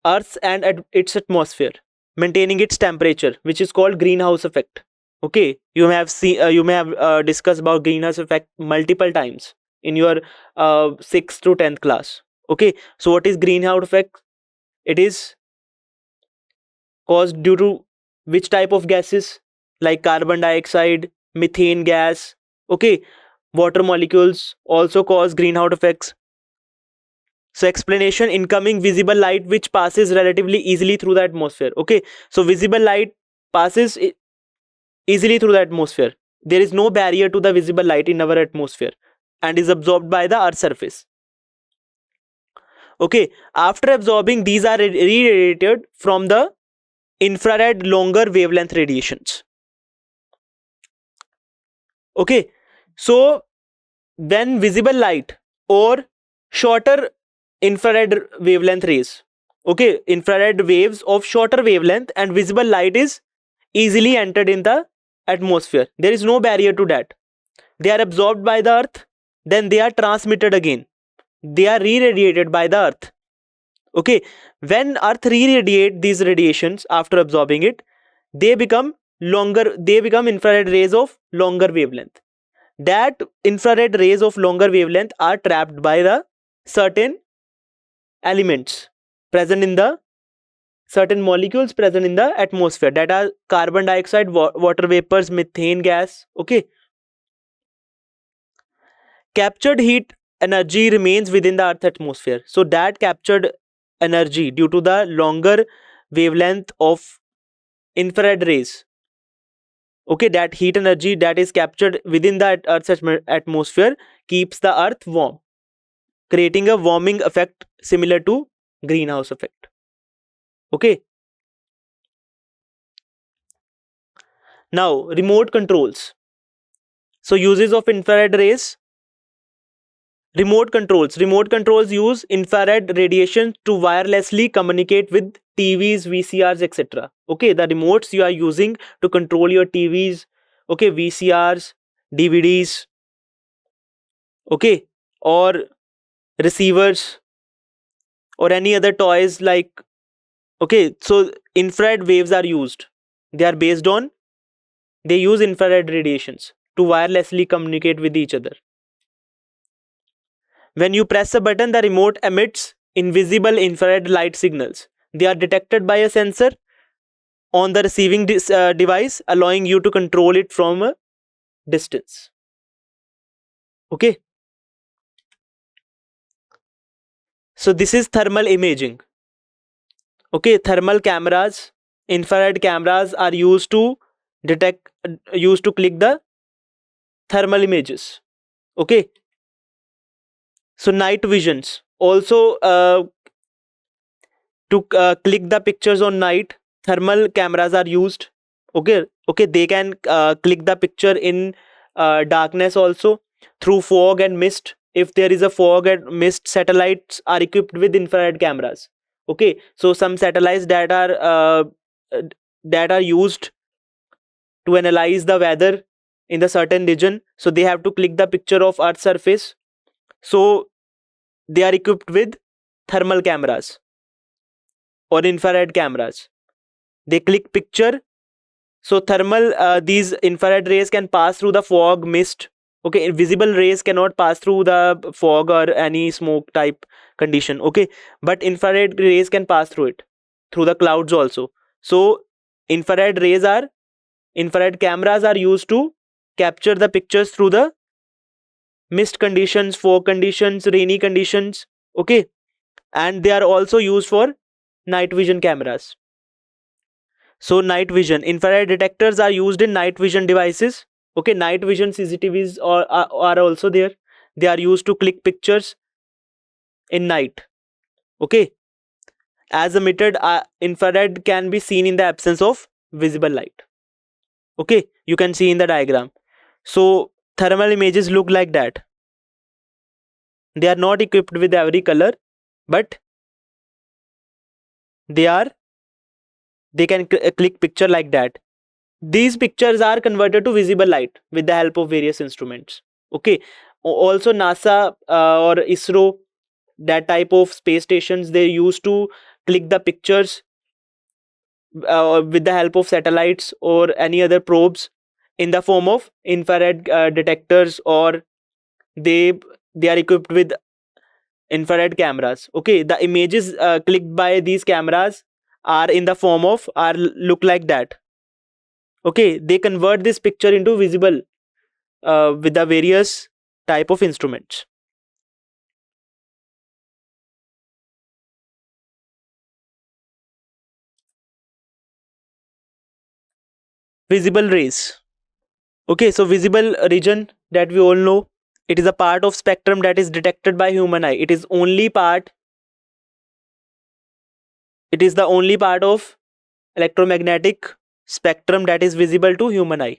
Earth's and its atmosphere, maintaining its temperature, which is called greenhouse effect. Okay, you may have discussed about greenhouse effect multiple times in your 6th to 10th class. Okay, so what is greenhouse effect? It is caused due to which type of gases, like carbon dioxide, methane gas. Okay, water molecules also cause greenhouse effects. So explanation: incoming visible light which passes relatively easily through the atmosphere. Okay, so visible light passes easily through the atmosphere. There is no barrier to the visible light in our atmosphere and is absorbed by the earth's surface. Okay, after absorbing, these are re-radiated from the infrared longer wavelength radiations. Okay, so when visible light or shorter infrared wavelength rays, okay, infrared waves of shorter wavelength and visible light is easily entered in the atmosphere, there is no barrier to that. They are absorbed by the earth, then they are transmitted again, they are re-radiated by the earth. Okay, when earth re-radiate these radiations after absorbing it, they become infrared rays of longer wavelength. That infrared rays of longer wavelength are trapped by the certain elements present in the certain molecules present in the atmosphere, that are carbon dioxide, water vapors, methane gas. Okay, captured heat energy remains within the earth atmosphere. So that captured energy due to the longer wavelength of infrared rays, okay, that heat energy that is captured within the earth's atmosphere keeps the earth warm, creating a warming effect similar to greenhouse effect. Okay, now remote controls. So uses of infrared rays. Remote controls use infrared radiation to wirelessly communicate with TVs, VCRs, etc. Okay, the remotes you are using to control your TVs, okay, VCRs, DVDs, okay, or receivers, or any other toys, like, okay, so infrared waves are used. They are based on, they use infrared radiations to wirelessly communicate with each other. When you press a button, the remote emits invisible infrared light signals. They are detected by a sensor on the receiving device, allowing you to control it from a distance. Okay, so this is thermal imaging. Okay, thermal cameras, infrared cameras are used to detect, used to click the thermal images. Okay, so night visions also, to click the pictures on night, thermal cameras are used. Okay, okay, they can click the picture in darkness also, through fog and mist. If there is a fog and mist, satellites are equipped with infrared cameras. Okay, so some satellites uh, that are used to analyze the weather in the certain region, so they have to click the picture of earth surface, so they are equipped with thermal cameras or infrared cameras. They click picture. So thermal, these infrared rays can pass through the fog, mist. Okay, visible rays cannot pass through the fog or any smoke type condition. Okay, but infrared rays can pass through it, through the clouds also. So infrared rays are, infrared cameras are used to capture the pictures through the mist conditions, fog conditions, rainy conditions. Okay, and they are also used for night vision cameras. So night vision, infrared detectors are used in night vision devices. Okay, night vision CCTVs are also there. They are used to click pictures in night. Okay, as emitted, infrared can be seen in the absence of visible light. Okay, you can see in the diagram. So thermal images look like that. They are not equipped with every color, but they are, they can click picture like that. These pictures are converted to visible light with the help of various instruments. Okay, also NASA or ISRO, that type of space stations, they used to click the pictures with the help of satellites or any other probes in the form of infrared detectors, or they they are equipped with infrared cameras. Okay, the images clicked by these cameras are in the form of, are look like that. Okay, they convert this picture into visible with the various type of instruments. Visible rays. Okay, so visible region that we all know, it is a part of spectrum that is detected by human eye. It is only part, it is the only part of electromagnetic spectrum that is visible to human eye.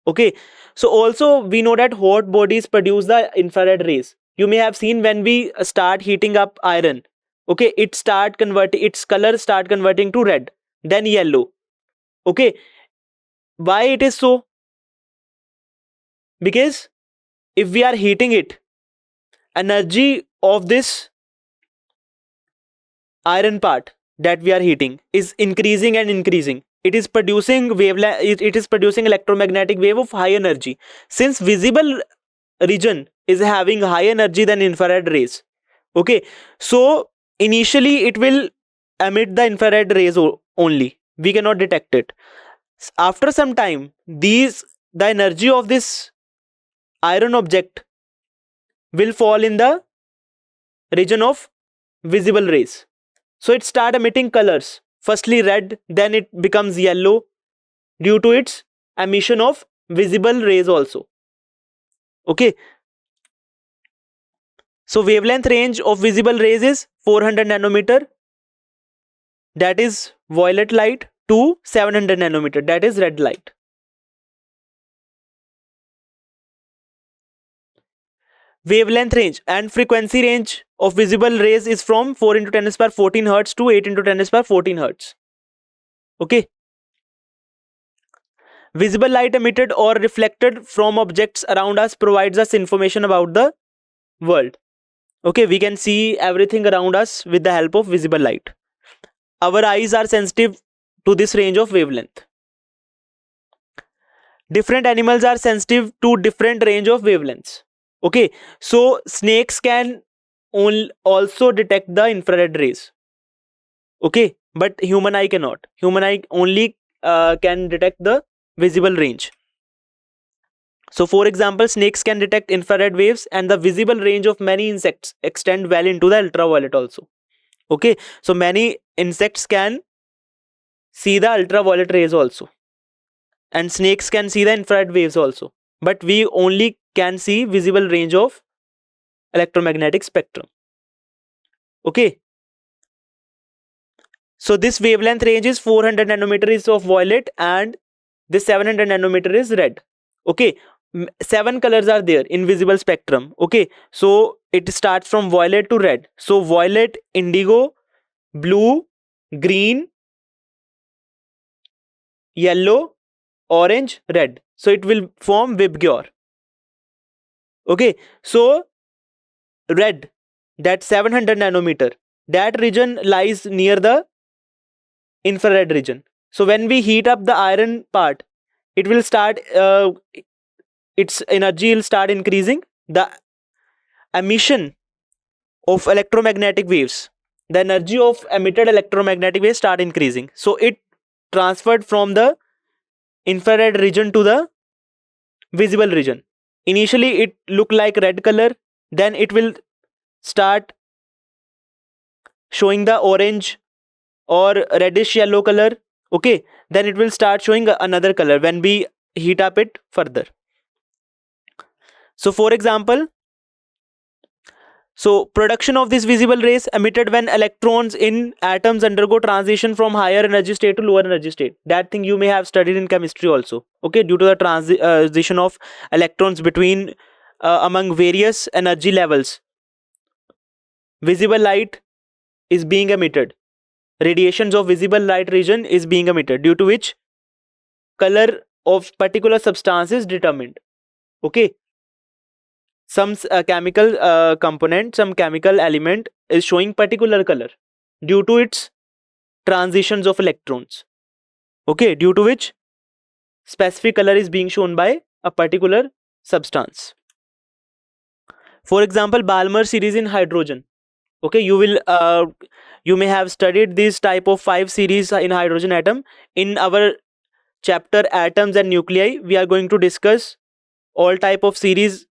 Okay, so also we know that hot bodies produce the infrared rays. You may have seen when we start heating up iron. Okay, it start converting, its color start converting to red, then yellow. Okay, why it is so? Because if we are heating it, energy of this iron part that we are heating is increasing and increasing. It is producing wavelength, it is producing electromagnetic wave of high energy. Since visible region is having high energy than infrared rays. Okay, so initially it will emit the infrared rays only, we cannot detect it. After some time, these, the energy of this iron object will fall in the region of visible rays. So it start emitting colors. Firstly red, then it becomes yellow due to its emission of visible rays also. Okay. So wavelength range of visible rays is 400 nanometer, that is violet light, to 700 nanometer, that is red light. Wavelength range and frequency range of visible rays is from 4 into 10 to the power 14 hertz to 8 into 10 to the power 14 hertz. Okay. Visible light emitted or reflected from objects around us provides us information about the world. Okay, we can see everything around us with the help of visible light. Our eyes are sensitive to this range of wavelength. Different animals are sensitive to different range of wavelengths. Okay, so snakes can also detect the infrared rays. Okay, but human eye cannot. Human eye only can detect the visible range. So for example, snakes can detect infrared waves, and the visible range of many insects extend well into the ultraviolet also. Okay, so many insects can see the ultraviolet rays also, and snakes can see the infrared waves also, but we only can see visible range of electromagnetic spectrum. Okay, so this wavelength range is 400 nanometer is of violet, and this 700 nanometer is red. Okay, seven colors are there in visible spectrum. Okay, so it starts from violet to red. So violet, indigo, blue, green, yellow, orange, red. So it will form VIBGYOR. Okay, so red, that 700 nanometer, that region lies near the infrared region. So when we heat up the iron part, it will start its energy will start increasing. The emission of electromagnetic waves, the energy of emitted electromagnetic waves start increasing, so it transferred from the infrared region to the visible region. Initially it look like red color, then it will start showing the orange or reddish yellow color. Okay, then it will start showing another color when we heat up it further. So for example, so production of these visible rays emitted when electrons in atoms undergo transition from higher energy state to lower energy state. That thing you may have studied in chemistry also. Okay, due to the transition of electrons between among various energy levels, visible light is being emitted. Radiations of visible light region is being emitted, due to which color of particular substance is determined. Okay, some chemical component, some chemical element is showing particular color due to its transitions of electrons. Okay, due to which specific color is being shown by a particular substance. For example, Balmer series in hydrogen. Okay, you may have studied this type of 5 series in hydrogen atom. In our chapter atoms and nuclei, we are going to discuss all type of series,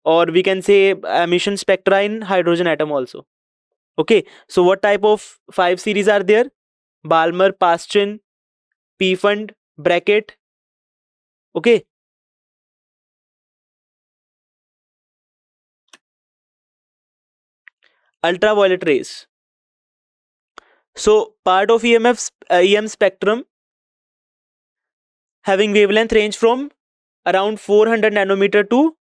or we can say emission spectra in hydrogen atom also. Okay, so what type of 5 series are there? Balmer, Paschen, Pfund, Brackett. Okay, ultraviolet rays. So part of EM spectrum having wavelength range from around 400 nanometer to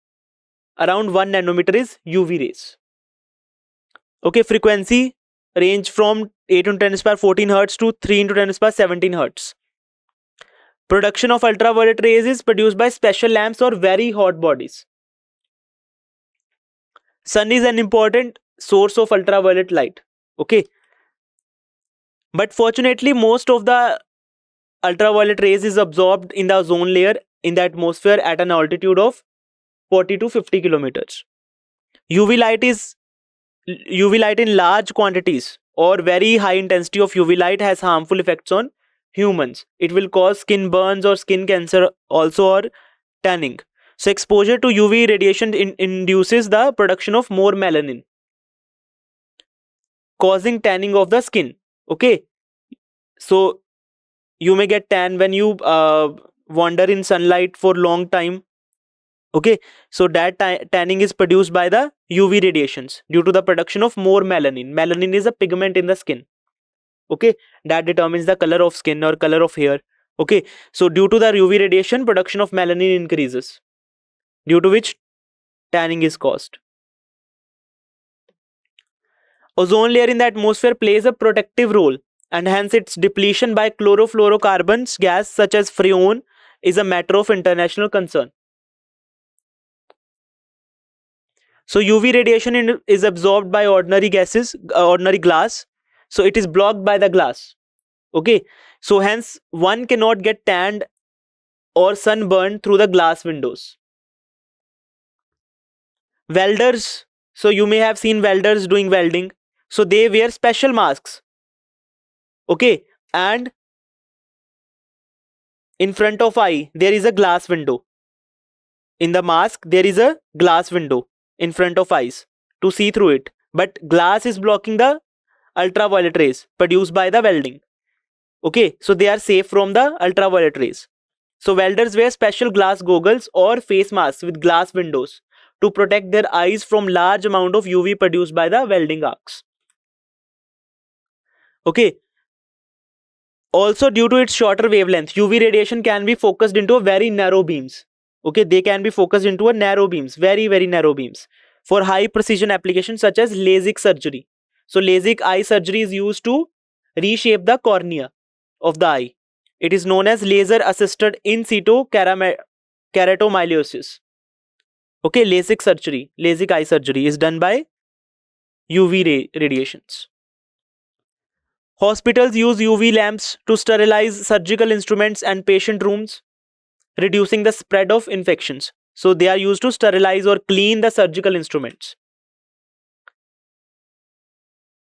around 1 nanometer is UV rays. Okay, frequency range from 8 into 10 to the power 14 hertz to 3 into 10 to the power 17 hertz. Production of ultraviolet rays is produced by special lamps or very hot bodies. Sun is an important source of ultraviolet light. Okay, but fortunately most of the ultraviolet rays is absorbed in the ozone layer in the atmosphere at an altitude of 40 to 50 kilometers. UV light is UV light in large quantities or very high intensity of UV light has harmful effects on humans. It will cause skin burns or skin cancer also, or tanning. So exposure to UV radiation induces the production of more melanin, causing tanning of the skin. Okay, so you may get tan when you wander in sunlight for long time. Okay, so that tanning is produced by the UV radiations due to the production of more melanin. Melanin is a pigment in the skin. Okay, that determines the color of skin or color of hair. Okay, so due to the UV radiation, production of melanin increases, due to which tanning is caused. Ozone layer in the atmosphere plays a protective role, and hence its depletion by chlorofluorocarbons gas such as freon is a matter of international concern. So UV radiation is absorbed by ordinary gases, ordinary glass. So it is blocked by the glass. Okay, so hence one cannot get tanned or sunburned through the glass windows. Welders, so you may have seen welders doing welding. So they wear special masks. Okay, and in front of eye there is a glass window. In the mask there is a glass window in front of eyes to see through it, but glass is blocking the ultraviolet rays produced by the welding. Okay, so they are safe from the ultraviolet rays. So welders wear special glass goggles or face masks with glass windows to protect their eyes from large amount of UV produced by the welding arcs. Okay, also due to its shorter wavelength, UV radiation can be focused into a very narrow beams. Okay, they can be focused into a narrow beams, very narrow beams, for high precision applications such as LASIK surgery. So LASIK eye surgery is used to reshape the cornea of the eye. It is known as laser assisted in situ keratomycosis. Okay, LASIK eye surgery is done by UV radiations. Hospitals use UV lamps to sterilize surgical instruments and patient rooms, reducing the spread of infections. So they are used to sterilize or clean the surgical instruments.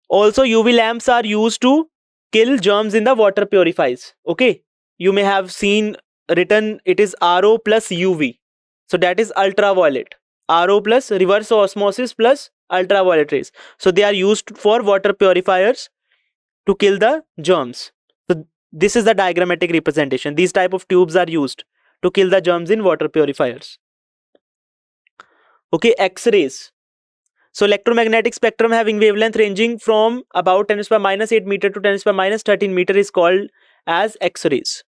Also, UV lamps are used to kill germs in the water purifiers. Okay, you may have seen written it is RO plus UV. So that is ultraviolet. RO plus reverse osmosis plus ultraviolet rays. So they are used for water purifiers to kill the germs. So this is the diagrammatic representation. These type of tubes are used to kill the germs in water purifiers. Okay, X-rays. So electromagnetic spectrum having wavelength ranging from about 10 to the power minus 8 meter to 10 to the power minus 13 meter is called as X-rays.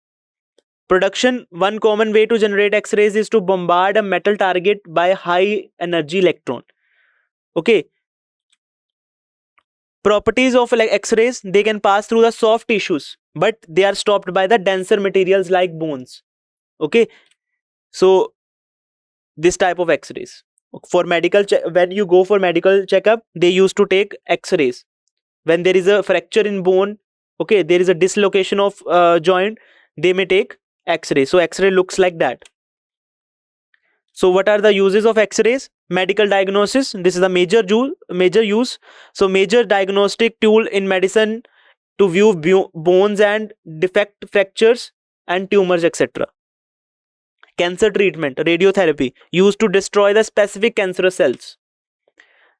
Production, one common way to generate X-rays is to bombard a metal target by high energy electron. Okay. Properties of X-rays, they can pass through the soft tissues, but they are stopped by the denser materials like bones. Okay. So this type of X-rays. For medical, when you go for medical checkup, they used to take X-rays. When there is a fracture in bone, okay, there is a dislocation of joint, they may take X-ray. So X-ray looks like that. So what are the uses of X-rays? Medical diagnosis. This is a major use. So major diagnostic tool in medicine to view bones and defect fractures and tumors, etc. Cancer treatment, radiotherapy, used to destroy the specific cancerous cells.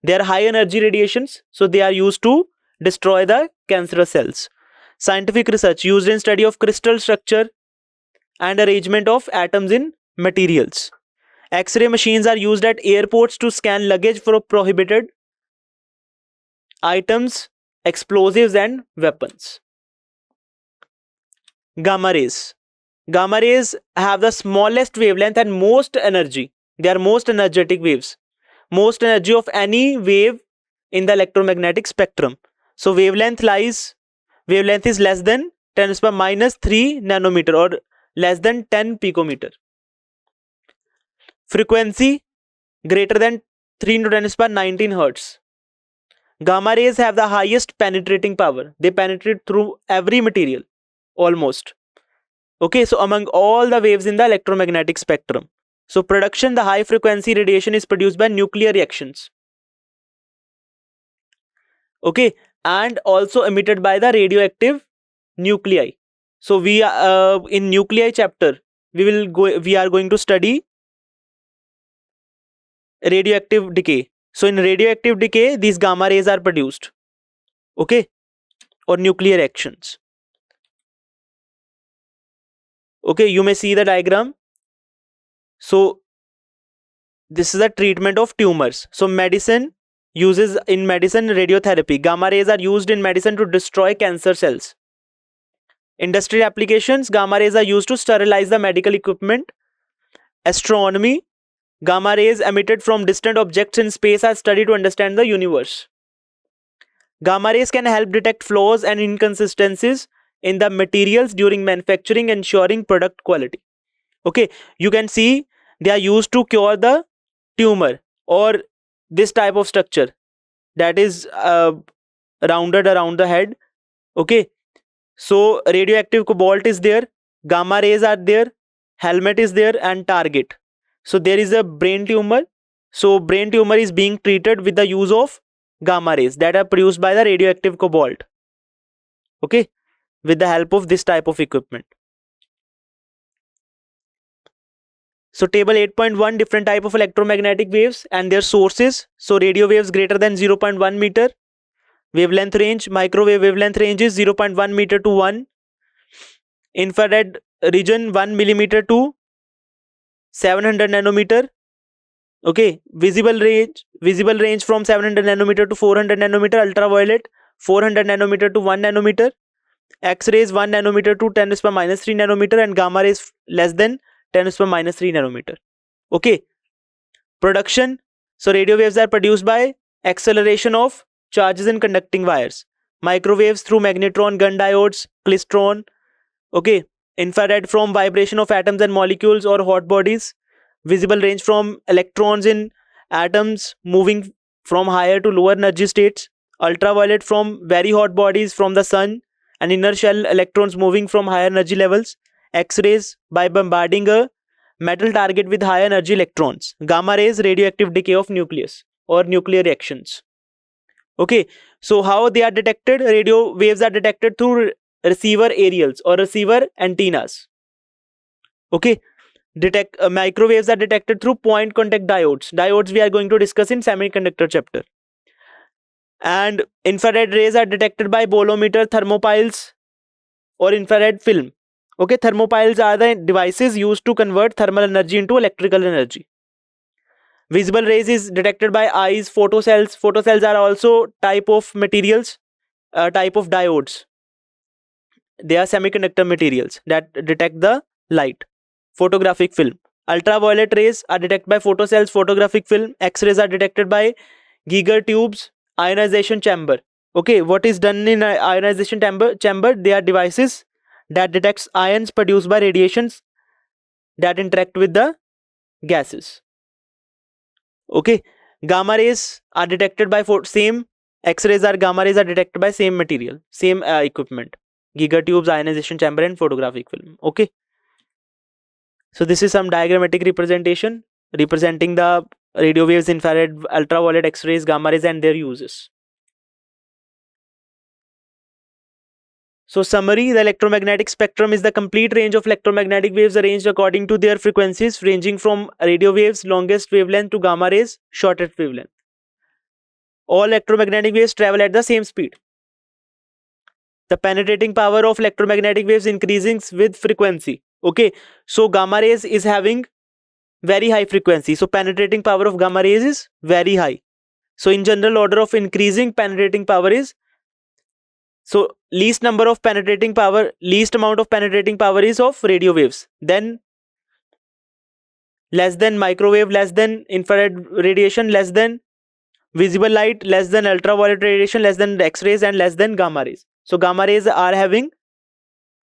They are high energy radiations, so they are used to destroy the cancerous cells. Scientific research, used in study of crystal structure and arrangement of atoms in materials. X-ray machines are used at airports to scan luggage for prohibited items, explosives and weapons. Gamma rays. Gamma rays have the smallest wavelength and most energy. They are most energetic waves. Most energy of any wave in the electromagnetic spectrum. So wavelength is less than 10 to the power minus 3 nanometer or less than 10 picometer. Frequency greater than 3 into 10 to the power 19 hertz. Gamma rays have the highest penetrating power. They penetrate through every material almost. Okay, so among all the waves in the electromagnetic spectrum. So production, the high frequency radiation is produced by nuclear reactions. Okay, and also emitted by the radioactive nuclei. So we in nuclei chapter we are going to study radioactive decay. So in radioactive decay, these gamma rays are produced. Okay, or nuclear reactions. Okay, you may see the diagram. So this is the treatment of tumors. So in medicine radiotherapy. Gamma rays are used in medicine to destroy cancer cells. Industrial applications, gamma rays are used to sterilize the medical equipment. Astronomy, gamma rays emitted from distant objects in space are studied to understand the universe. Gamma rays can help detect flaws and inconsistencies in the materials during manufacturing, ensuring product quality. Okay, you can see they are used to cure the tumor or this type of structure that is rounded around the head. Okay, so radioactive cobalt is there, gamma rays are there, helmet is there, and target. So there is a brain tumor. So brain tumor is being treated with the use of gamma rays that are produced by the radioactive cobalt. Okay, with the help of this type of equipment. So table 8.1, different type of electromagnetic waves and their sources. So radio waves greater than 0.1 meter. Wavelength range, microwave wavelength range is 0.1 meter to 1. Infrared region 1 millimeter to 700 nanometer. Okay, visible range from 700 nanometer to 400 nanometer. Ultraviolet 400 nanometer to 1 nanometer. X-rays 1 nanometer to 10 to the power minus 3 nanometer, and gamma rays less than 10 to the power minus 3 nanometer. Okay, production. So radio waves are produced by acceleration of charges in conducting wires. Microwaves through magnetron, gun diodes, klystron. Okay, infrared from vibration of atoms and molecules or hot bodies. Visible range from electrons in atoms moving from higher to lower energy states. Ultraviolet from very hot bodies from the sun and inner shell electrons moving from higher energy levels. X-rays by bombarding a metal target with high energy electrons. Gamma rays, radioactive decay of nucleus or nuclear reactions. Okay, so how they are detected? Radio waves are detected through receiver aerials or receiver antennas. Okay, microwaves are detected through point contact diodes. Diodes we are going to discuss in semiconductor chapter. And infrared rays are detected by bolometer, thermopiles or infrared film. Okay, thermopiles are the devices used to convert thermal energy into electrical energy. Visible rays is detected by eyes, photocells. Photocells are also type of materials, type of diodes. They are semiconductor materials that detect the light. Photographic film. Ultraviolet rays are detected by photocells, photographic film. X-rays are detected by Geiger tubes, ionization chamber. Okay, what is done in ionization chamber? They are devices that detects ions produced by radiations that interact with the gases. Okay, gamma rays are detected by same. X-rays are gamma rays are detected by same material, same equipment. Geiger tubes, ionization chamber, and photographic film. Okay. So this is some diagrammatic representation representing the radio waves, infrared, ultraviolet, X-rays, gamma rays, and their uses. So summary, the electromagnetic spectrum is the complete range of electromagnetic waves arranged according to their frequencies, ranging from radio waves, longest wavelength, to gamma rays, shortest wavelength. All electromagnetic waves travel at the same speed. The penetrating power of electromagnetic waves increasing with frequency. Okay, so gamma rays is having very high frequency, so penetrating power of gamma rays is very high. So in general order of increasing penetrating power is, so least amount of penetrating power is of radio waves, then less than microwave, less than infrared radiation, less than visible light, less than ultraviolet radiation, less than X-rays, and less than gamma rays. So gamma rays are having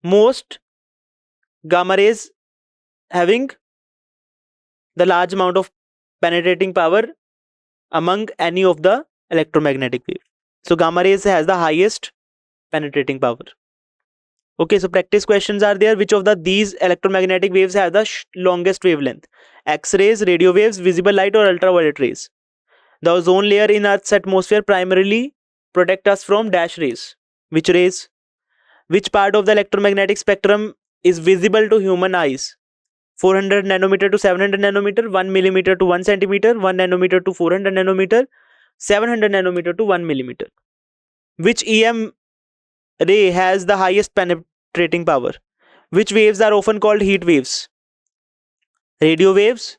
most, gamma rays having the large amount of penetrating power among any of the electromagnetic wave. So gamma rays has the highest penetrating power. Okay, so practice questions are there. Which of these electromagnetic waves have the longest wavelength? X-rays, radio waves, visible light, or ultraviolet rays? The ozone layer in Earth's atmosphere primarily protect us from dash rays. Which rays? Which part of the electromagnetic spectrum is visible to human eyes? 400 nanometer to 700 nanometer, 1 millimeter to 1 centimeter, 1 nanometer to 400 nanometer, 700 nanometer to 1 millimeter. Which EM ray has the highest penetrating power? Which waves are often called heat waves? Radio waves,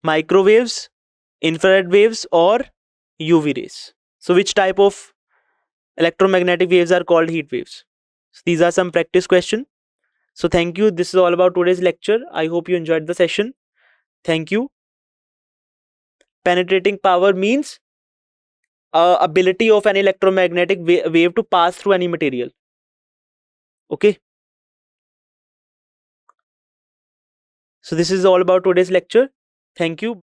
microwaves, infrared waves, or UV rays? So which type of electromagnetic waves are called heat waves? So these are some practice questions. So thank you. This is all about today's lecture. I hope you enjoyed the session. Thank you. Penetrating power means ability of an electromagnetic wave to pass through any material. Okay. So this is all about today's lecture. Thank you.